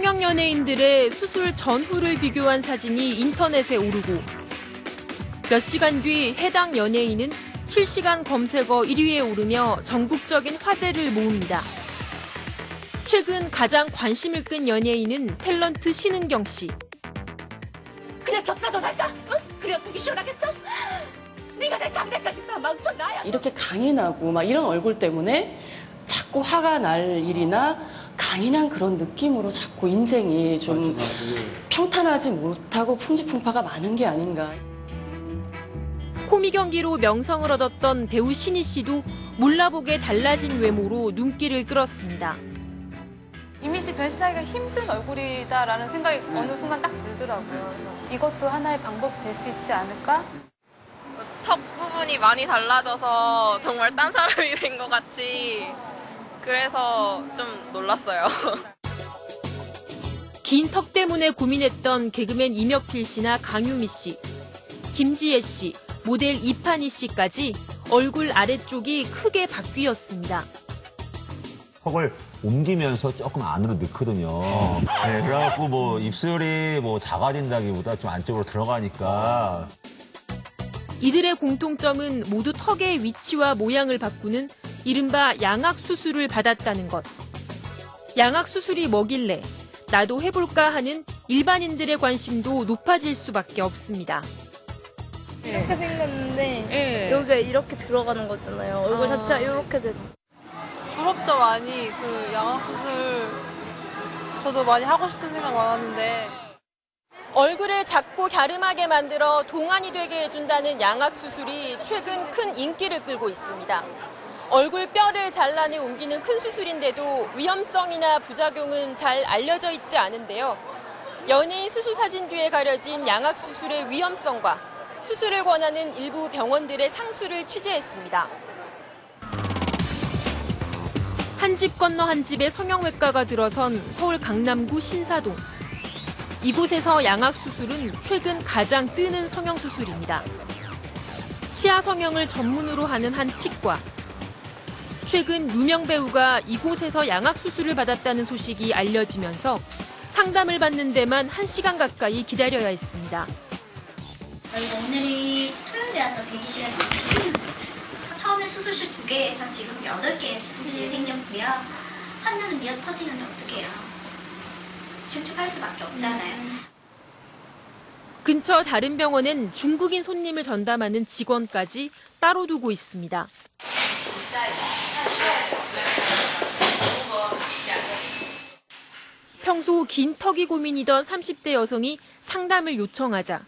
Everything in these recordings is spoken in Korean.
성형 연예인들의 수술 전후를 비교한 사진이 인터넷에 오르고 몇 시간 뒤 해당 연예인은 실시간 검색어 1위에 오르며 전국적인 화제를 모읍니다. 최근 가장 관심을 끈 연예인은 탤런트 신은경 씨. 그냥 겹사돈 할까? 응? 그래 어떻게 시원하겠어? 네가 내 장래까지 다 망쳐놔야. 이렇게 강인하고 막 이런 얼굴 때문에 자꾸 화가 날 일이나 강인한 그런 느낌으로 자꾸 인생이 좀 평탄하지 못하고 풍지풍파가 많은 게 아닌가. 코믹 연기로 명성을 얻었던 배우 신희 씨도 몰라보게 달라진 외모로 눈길을 끌었습니다. 이미지 별세하기가 힘든 얼굴이다라는 생각이 어느 순간 딱 들더라고요. 그래서 이것도 하나의 방법이 될 수 있지 않을까? 턱 부분이 많이 달라져서 정말 딴 사람이 된 것 같이 그래서 좀 놀랐어요. 긴 턱 때문에 고민했던 개그맨 임혁필 씨나 강유미 씨, 김지혜 씨, 모델 이판희 씨까지 얼굴 아래쪽이 크게 바뀌었습니다. 턱을 옮기면서 조금 안으로 넣거든요. 네, 그래갖고 뭐 입술이 뭐 작아진다기보다 좀 안쪽으로 들어가니까. 이들의 공통점은 모두 턱의 위치와 모양을 바꾸는 이른바 양악 수술을 받았다는 것. 양악 수술이 뭐길래 나도 해볼까 하는 일반인들의 관심도 높아질 수밖에 없습니다. 이렇게 생겼는데 여기가 이렇게 들어가는 거잖아요. 얼굴 자체가 이렇게 되고. 부럽죠, 많이. 그 양악 수술 저도 많이 하고 싶은 생각 많았는데. 얼굴을 작고 갸름하게 만들어 동안이 되게 해준다는 양악 수술이 최근 큰 인기를 끌고 있습니다. 얼굴 뼈를 잘라내 옮기는 큰 수술인데도 위험성이나 부작용은 잘 알려져 있지 않은데요. 연예인 수술 사진 뒤에 가려진 양악 수술의 위험성과 수술을 권하는 일부 병원들의 상수를 취재했습니다. 한 집 건너 한 집에 성형외과가 들어선 서울 강남구 신사동. 이곳에서 양악 수술은 최근 가장 뜨는 성형 수술입니다. 치아 성형을 전문으로 하는 한 치과. 최근 유명 배우가 이곳에서 양악 수술을 받았다는 소식이 알려지면서 상담을 받는 데만 1시간 가까이 기다려야 했습니다. 저희가 오늘이 토요일이라서 대기시간이 많죠. 처음에 수술실 2개에서 지금 8개의 수술실이 생겼고요. 환자는 미어 터지는데 어떡해요. 축축할 수밖에 없잖아요. 근처 다른 병원엔 중국인 손님을 전담하는 직원까지 따로 두고 있습니다. 평소 긴 턱이 고민이던 30대 여성이 상담을 요청하자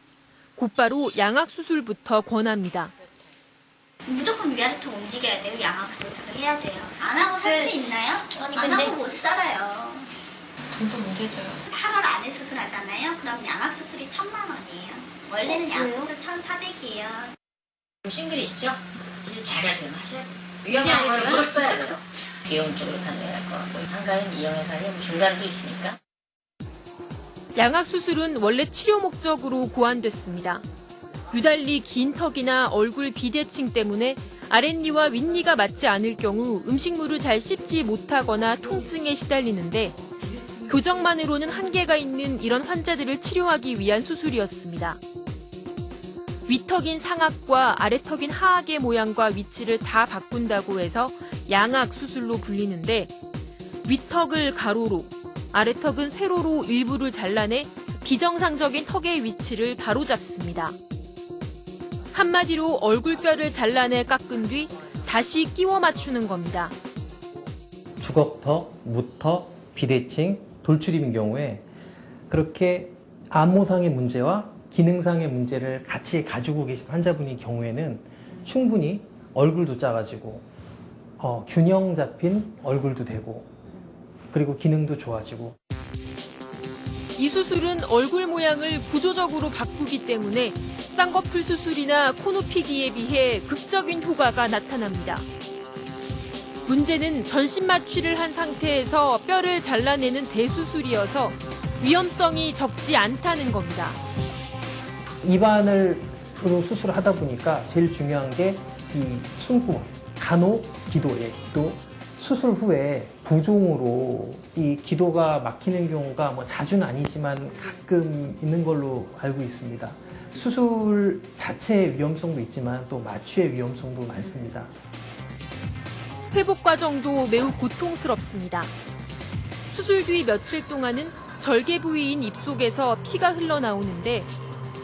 곧바로 양악 수술부터 권합니다. 무조건 위아래턱 움직여야 돼요. 양악 수술을 해야 돼요. 안 하고 살 수 있나요? 안 하고 못 살아요. 돈도 문제죠. 8월 안에 수술하잖아요. 그럼 양악 수술이 1,000만 원이에요. 원래는 양악 수술 1,400이에요. 싱글이시죠? 시집 잘 하시면 하셔야 돼요. 위험한 걸 물었어야 돼요. 비용 쪽으로 판단할 것 같고 한가는 이용해서 중간도 있으니까. 양악 수술은 원래 치료 목적으로 고안됐습니다. 유달리 긴 턱이나 얼굴 비대칭 때문에 아랫니와 윗니가 맞지 않을 경우 음식물을 잘 씹지 못하거나 통증에 시달리는데 교정만으로는 한계가 있는 이런 환자들을 치료하기 위한 수술이었습니다. 윗턱인 상악과 아래턱인 하악의 모양과 위치를 다 바꾼다고 해서 양악 수술로 불리는데 윗턱을 가로로, 아래턱은 세로로 일부를 잘라내 비정상적인 턱의 위치를 바로잡습니다. 한마디로 얼굴뼈를 잘라내 깎은 뒤 다시 끼워 맞추는 겁니다. 주걱턱, 무턱, 비대칭, 돌출입인 경우에 그렇게 안모상의 문제와 기능상의 문제를 같이 가지고 계신 환자분의 경우에는 충분히 얼굴도 작아지고 균형 잡힌 얼굴도 되고 그리고 기능도 좋아지고. 이 수술은 얼굴 모양을 구조적으로 바꾸기 때문에 쌍꺼풀 수술이나 코 높이기에 비해 극적인 효과가 나타납니다. 문제는 전신 마취를 한 상태에서 뼈를 잘라내는 대수술이어서 위험성이 적지 않다는 겁니다. 입안으로 수술을 하다 보니까 제일 중요한 게 이 숨구멍, 간호, 기도에 또 수술 후에 부종으로 이 기도가 막히는 경우가 뭐 자주는 아니지만 가끔 있는 걸로 알고 있습니다. 수술 자체의 위험성도 있지만 또 마취의 위험성도 많습니다. 회복 과정도 매우 고통스럽습니다. 수술 뒤 며칠 동안은 절개 부위인 입속에서 피가 흘러나오는데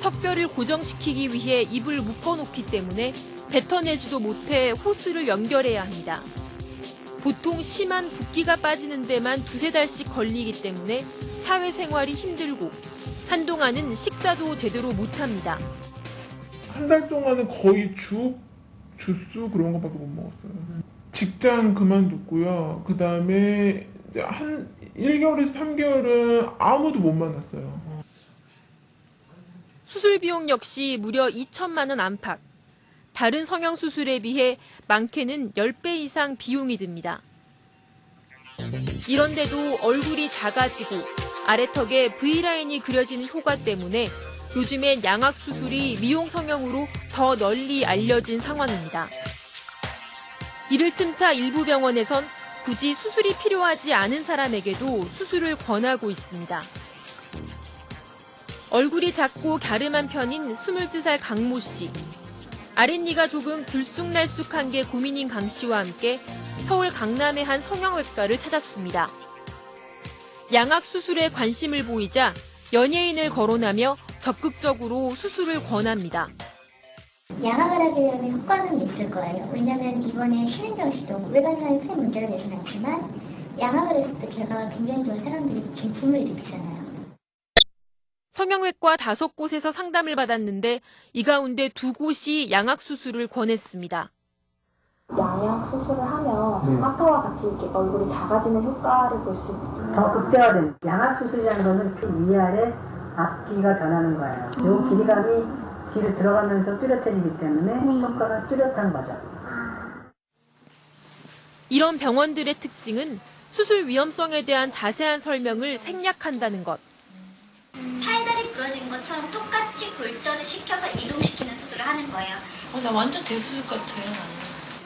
턱뼈를 고정시키기 위해 입을 묶어놓기 때문에 뱉어내지도 못해 호스를 연결해야 합니다. 보통 심한 붓기가 빠지는 데만 2-3달씩 걸리기 때문에 사회생활이 힘들고 한동안은 식사도 제대로 못합니다. 한 달 동안은 거의 주스 그런 거밖에 못 먹었어요. 직장 그만뒀고요. 그 다음에 한 1개월에서 3개월은 아무도 못 만났어요. 수술 비용 역시 무려 2천만 원 안팎. 다른 성형 수술에 비해 많게는 10배 이상 비용이 듭니다. 이런데도 얼굴이 작아지고 아래턱에 V라인이 그려지는 효과 때문에 요즘엔 양악 수술이 미용 성형으로 더 널리 알려진 상황입니다. 이를 틈타 일부 병원에선 굳이 수술이 필요하지 않은 사람에게도 수술을 권하고 있습니다. 얼굴이 작고 갸름한 편인 22살 강모 씨. 아랫니가 조금 들쑥날쑥한 게 고민인 강 씨와 함께 서울 강남의 한 성형외과를 찾았습니다. 양악 수술에 관심을 보이자 연예인을 거론하며 적극적으로 수술을 권합니다. 양악을 하게 되면 효과는 있을 거예요. 왜냐하면 이번에 신은경 씨도 외관상에 큰 문제가 되진 않지만 양악을 했을 때 결과가 굉장히 좋은 사람들이 진품을 일으키잖아요. 성형외과 5곳에서 상담을 받았는데 이 가운데 2곳이 양악 수술을 권했습니다. 양악 수술을 하면 아까와 같이 이렇게 얼굴이 작아지는 효과를 볼 수 있어요. 더 극대화된 양악 수술이라는 것은 그 위아래 앞길이가 변하는 거예요. 이 길이감이 뒤로 들어가면서 뚜렷해지기 때문에 효과가 뚜렷한 거죠. 이런 병원들의 특징은 수술 위험성에 대한 자세한 설명을 생략한다는 것. 팔다리 부러진 것처럼 똑같이 골절을 시켜서 이동시키는 수술을 하는 거예요. 나 완전 대수술 같아요.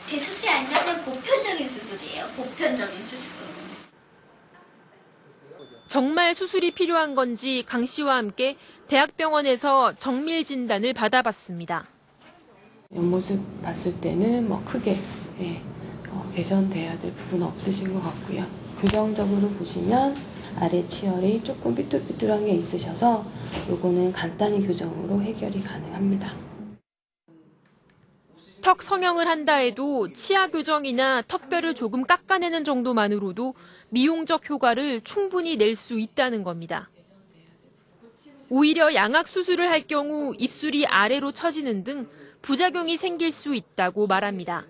대수술이 아니라 그냥 보편적인 수술이에요. 보편적인 수술. 정말 수술이 필요한 건지 강 씨와 함께 대학병원에서 정밀 진단을 받아봤습니다. 옆모습 봤을 때는 뭐 크게 개선돼야 될 부분은 없으신 것 같고요. 교정적으로 보시면 아래 치열이 조금 삐뚤삐뚤한 게 있으셔서 요거는 간단히 교정으로 해결이 가능합니다. 턱 성형을 한다 해도 치아 교정이나 턱뼈를 조금 깎아내는 정도만으로도 미용적 효과를 충분히 낼 수 있다는 겁니다. 오히려 양악 수술을 할 경우 입술이 아래로 처지는 등 부작용이 생길 수 있다고 말합니다.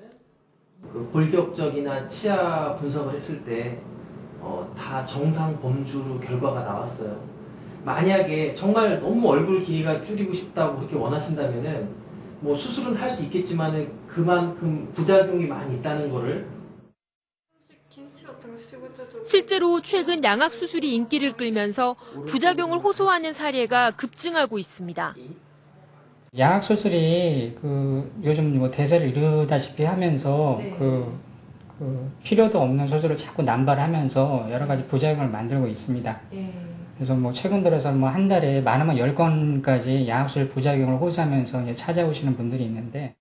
골격적이나 치아 분석을 했을 때 다 정상 범주로 결과가 나왔어요. 만약에 정말 너무 얼굴 길이가 줄이고 싶다고 그렇게 원하신다면은 뭐 수술은 할 수 있겠지만은 그만큼 부작용이 많이 있다는 거를. 실제로 최근 양악 수술이 인기를 끌면서 부작용을 호소하는 사례가 급증하고 있습니다. 양악 수술이 요즘 뭐 대세를 이루다시피 하면서 필요도 없는 수술을 자꾸 남발하면서 여러 가지 부작용을 만들고 있습니다. 그래서 뭐 최근 들어서 뭐 한 달에 많으면 10건까지 양악 수술 부작용을 호소하면서 이제 찾아오시는 분들이 있는데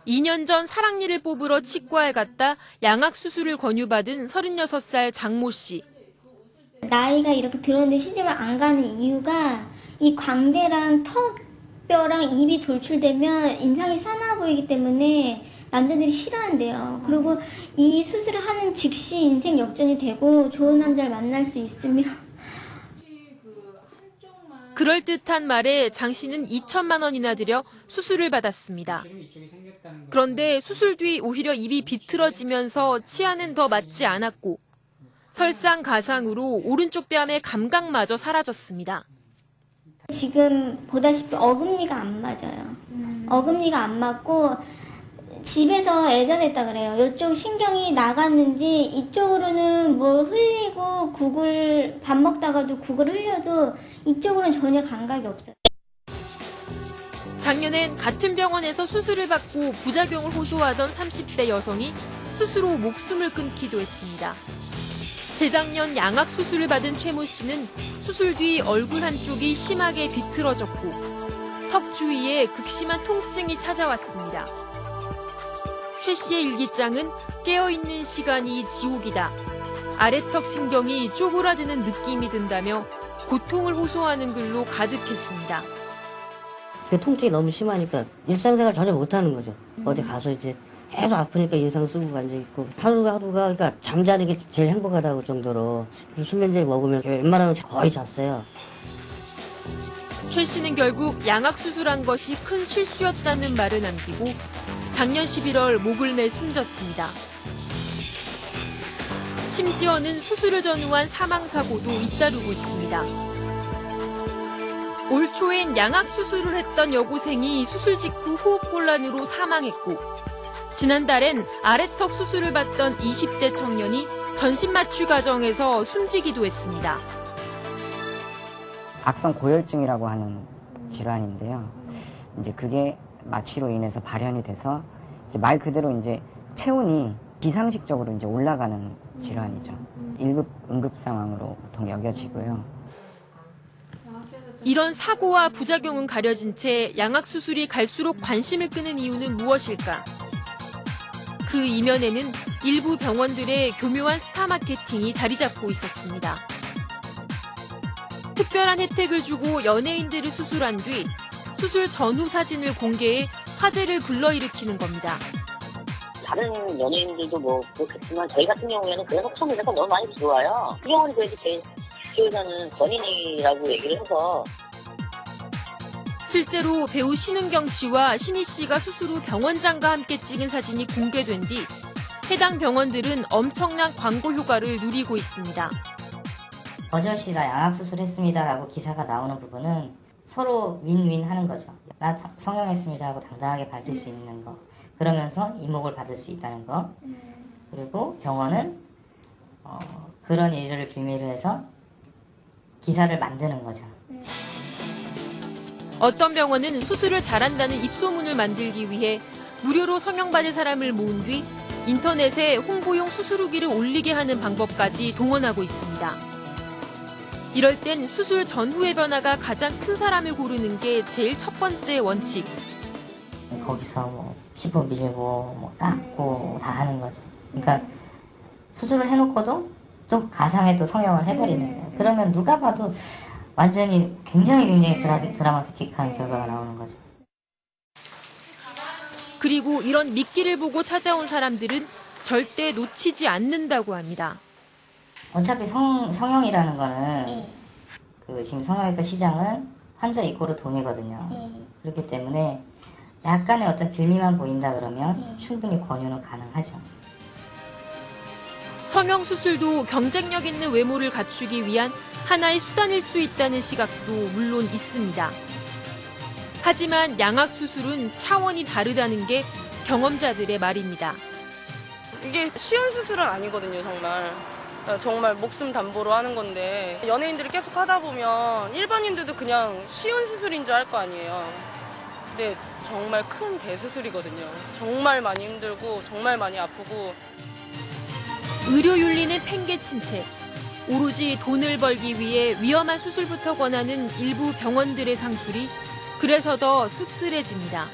2년 전 사랑니를 뽑으러 치과에 갔다 양악 수술을 권유받은 36살 장모 씨. 나이가 이렇게 들었는데 실제로 안 가는 이유가 이 광대랑 턱뼈랑 입이 돌출되면 인상이 싸나 보이기 때문에 남자들이 싫어한대요. 그리고 이 수술을 하는 즉시 인생 역전이 되고 좋은 남자를 만날 수 있으며. 그럴듯한 말에 장 씨는 2천만 원이나 들여 수술을 받았습니다. 그런데 수술 뒤 오히려 입이 비틀어지면서 치아는 더 맞지 않았고 설상가상으로 오른쪽 뺨의 감각마저 사라졌습니다. 지금 보다시피 어금니가 안 맞아요. 어금니가 안 맞고 집에서 애전했다 그래요. 이쪽 신경이 나갔는지 이쪽으로는 뭘 흘리고 밥 먹다가도 국을 흘려도 이쪽으로는 전혀 감각이 없어요. 작년엔 같은 병원에서 수술을 받고 부작용을 호소하던 30대 여성이 스스로 목숨을 끊기도 했습니다. 재작년 양악 수술을 받은 최모 씨는 수술 뒤 얼굴 한쪽이 심하게 비틀어졌고 턱 주위에 극심한 통증이 찾아왔습니다. 최 씨의 일기장은 깨어있는 시간이 지옥이다. 아래턱 신경이 쪼그라드는 느낌이 든다며 고통을 호소하는 글로 가득했습니다. 통증이 너무 심하니까 일상생활 전혀 못하는 거죠. 어디 가서 이제 계속 아프니까 인상 쓰고 앉아있고 하루하루가 그러니까 잠자는 게 제일 행복하다고 정도로 수면제를 먹으면 웬만하면 거의 잤어요. 최 씨는 결국 양악 수술한 것이 큰 실수였다는 말을 남기고 작년 11월 목을 매 숨졌습니다. 심지어는 수술을 전후한 사망사고도 잇따르고 있습니다. 올 초엔 양악 수술을 했던 여고생이 수술 직후 호흡곤란으로 사망했고 지난달엔 아래턱 수술을 받던 20대 청년이 전신 마취 과정에서 숨지기도 했습니다. 악성 고열증이라고 하는 질환인데요. 이제 그게 마취로 인해서 발현이 돼서 이제 말 그대로 이제 체온이 비상식적으로 이제 올라가는 질환이죠. 1급 응급 상황으로 보통 여겨지고요. 이런 사고와 부작용은 가려진 채 양악 수술이 갈수록 관심을 끄는 이유는 무엇일까? 그 이면에는 일부 병원들의 교묘한 스타 마케팅이 자리 잡고 있었습니다. 특별한 혜택을 주고 연예인들을 수술한 뒤 수술 전후 사진을 공개해 화제를 불러일으키는 겁니다. 다른 연예인들도 뭐 그렇겠지만 저희 같은 경우에는 그런 속성들이 너무 많이 들어와요. 그 경우는 그래도 제 주요자는 권인이라고 얘기를 해서 실제로 배우 신은경 씨와 신희 씨가 수술 후 병원장과 함께 찍은 사진이 공개된 뒤 해당 병원들은 엄청난 광고 효과를 누리고 있습니다. 어저 씨가 양악 수술했습니다라고 기사가 나오는 부분은 서로 윈윈 하는 거죠. 나 성형했습니다 하고 당당하게 밝힐 수 있는 거. 그러면서 이목을 받을 수 있다는 거. 그리고 병원은 그런 일을 빌미로 해서 기사를 만드는 거죠. 어떤 병원은 수술을 잘한다는 입소문을 만들기 위해 무료로 성형받을 사람을 모은 뒤 인터넷에 홍보용 수술 후기를 올리게 하는 방법까지 동원하고 있습니다. 이럴 땐 수술 전후의 변화가 가장 큰 사람을 고르는 게 제일 첫 번째 원칙. 거기서 뭐 피부 밀고 뭐 깎고 다 하는 거죠. 그러니까 수술을 해놓고도 또 가상의 또 성형을 해버리는 거예요. 그러면 누가 봐도 완전히 굉장히 드라마틱한 결과가 나오는 거죠. 그리고 이런 미끼를 보고 찾아온 사람들은 절대 놓치지 않는다고 합니다. 어차피 성형이라는 거는 지금 성형외과 시장은 환자 입고로 돈이거든요. 그렇기 때문에 약간의 어떤 빌미만 보인다 그러면 충분히 권유는 가능하죠. 성형수술도 경쟁력 있는 외모를 갖추기 위한 하나의 수단일 수 있다는 시각도 물론 있습니다. 하지만 양악수술은 차원이 다르다는 게 경험자들의 말입니다. 이게 쉬운 수술은 아니거든요, 정말. 정말 목숨 담보로 하는 건데 연예인들이 계속 하다 보면 일반인들도 그냥 쉬운 수술인 줄 알 거 아니에요. 근데 정말 큰 대수술이거든요. 정말 많이 힘들고 정말 많이 아프고. 의료윤리는 팽개친 채 오로지 돈을 벌기 위해 위험한 수술부터 권하는 일부 병원들의 상술이 그래서 더 씁쓸해집니다.